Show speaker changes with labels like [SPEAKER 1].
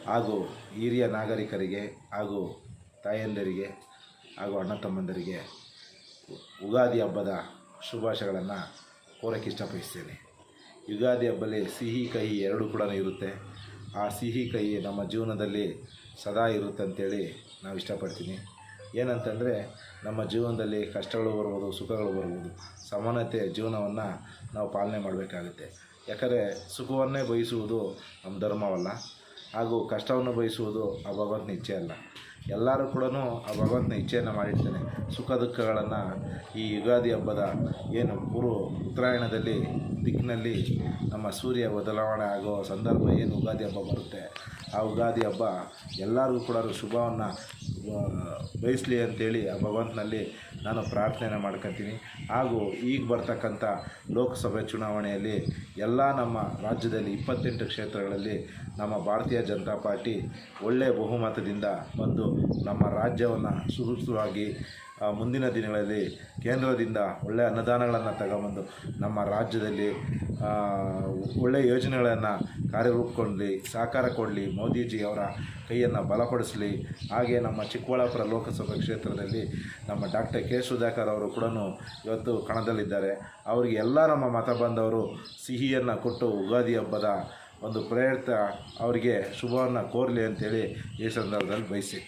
[SPEAKER 1] ಹಾಗೂ ಹಿರಿಯ ನಾಗರಿಕರಿಗೆ ಹಾಗೂ ತಾಯಂದಿರಿಗೆ ಹಾಗೂ ಅಣ್ಣ ತಮ್ಮಂದರಿಗೆ ಯುಗಾದಿ ಹಬ್ಬದ ಶುಭಾಶಯಗಳನ್ನು ಕೋರಕ್ಕೆ ಇಷ್ಟಪಡಿಸ್ತೇನೆ. ಯುಗಾದಿ ಹಬ್ಬದಲ್ಲಿ ಸಿಹಿ ಕಹಿ ಎರಡೂ ಕೂಡ ಇರುತ್ತೆ. ಆ ಸಿಹಿ ಕಹಿ ನಮ್ಮ ಜೀವನದಲ್ಲಿ ಸದಾ ಇರುತ್ತೆ ಅಂಥೇಳಿ ನಾವು ಇಷ್ಟಪಡ್ತೀನಿ. ಏನಂತಂದರೆ ನಮ್ಮ ಜೀವನದಲ್ಲಿ ಕಷ್ಟಗಳು ಬರ್ಬೋದು, ಸುಖಗಳು ಬರ್ಬೋದು. ಸಮಾನತೆ ಜೀವನವನ್ನು ನಾವು ಪಾಲನೆ ಮಾಡಬೇಕಾಗುತ್ತೆ. ಯಾಕಂದರೆ ಸುಖವನ್ನೇ ಬಯಸುವುದು ನಮ್ಮ ಧರ್ಮವಲ್ಲ, ಹಾಗೂ ಕಷ್ಟವನ್ನು ಬಯಸುವುದು ಆ ಭಗವಂತನ ಇಚ್ಛೆ ಅಲ್ಲ. ಎಲ್ಲರೂ ಕೂಡ ಆ ಭಗವಂತನ ಇಚ್ಛೆಯನ್ನು ಮಾಡಿರ್ತಾನೆ. ಸುಖ ದುಃಖಗಳನ್ನು ಈ ಯುಗಾದಿ ಹಬ್ಬದ ಏನು ಉತ್ತರಾಯಣದಲ್ಲಿ ದಿಕ್ಕಿನಲ್ಲಿ ನಮ್ಮ ಸೂರ್ಯ ಬದಲಾವಣೆ ಆಗೋ ಸಂದರ್ಭ ಏನು ಯುಗಾದಿ ಹಬ್ಬ ಬರುತ್ತೆ, ಆ ಯುಗಾದಿ ಹಬ್ಬ ಎಲ್ಲರಿಗೂ ಕೂಡ ಶುಭವನ್ನು ಬಯಸಲಿ ಅಂಥೇಳಿ ಆ ಭಗವಂತನಲ್ಲಿ ನಾನು ಪ್ರಾರ್ಥನೆ ಮಾಡ್ಕೊತೀನಿ. ಹಾಗೂ ಈಗ ಬರ್ತಕ್ಕಂಥ ಲೋಕಸಭೆ ಚುನಾವಣೆಯಲ್ಲಿ ಎಲ್ಲ ನಮ್ಮ ರಾಜ್ಯದಲ್ಲಿ 28 ಕ್ಷೇತ್ರಗಳಲ್ಲಿ ನಮ್ಮ ಭಾರತೀಯ ಜನತಾ ಪಾರ್ಟಿ ಒಳ್ಳೆಯ ಬಹುಮತದಿಂದ ಬಂದು ನಮ್ಮ ರಾಜ್ಯವನ್ನು ಸುರಕ್ಷಿತವಾಗಿ ಮುಂದಿನ ದಿನಗಳಲ್ಲಿ ಕೇಂದ್ರದಿಂದ ಒಳ್ಳೆಯ ಅನುದಾನಗಳನ್ನು ತಗೊಂಬಂದು ನಮ್ಮ ರಾಜ್ಯದಲ್ಲಿ ಒಳ್ಳೆಯ ಯೋಜನೆಗಳನ್ನು ಕಾರ್ಯರೂಪಗೊಳ್ಳಲಿ, ಸಹಕಾರ ಕೊಡಲಿ, ಮೋದಿಜಿ ಅವರ ಕೈಯನ್ನು ಬಲಪಡಿಸಲಿ. ಹಾಗೆ ನಮ್ಮ ಚಿಕ್ಕಬಳ್ಳಾಪುರ ಲೋಕಸಭಾ ಕ್ಷೇತ್ರದಲ್ಲಿ ನಮ್ಮ ಡಾಕ್ಟರ್ ಕೆ ಸುಧಾಕರ್ ಅವರು ಕೂಡ ಇವತ್ತು ಕಣದಲ್ಲಿದ್ದಾರೆ. ಅವರಿಗೆ ಎಲ್ಲ ನಮ್ಮ ಮತ ಬಾಂಧವರು ಸಿಹಿಯನ್ನು ಕೊಟ್ಟು ಯುಗಾದಿ ಹಬ್ಬದ ಒಂದು ಪ್ರಯುಕ್ತ ಅವರಿಗೆ ಶುಭವನ್ನು ಕೋರಲಿ ಅಂತೇಳಿ ಈ ಸಂದರ್ಭದಲ್ಲಿ ಬಯಸಿ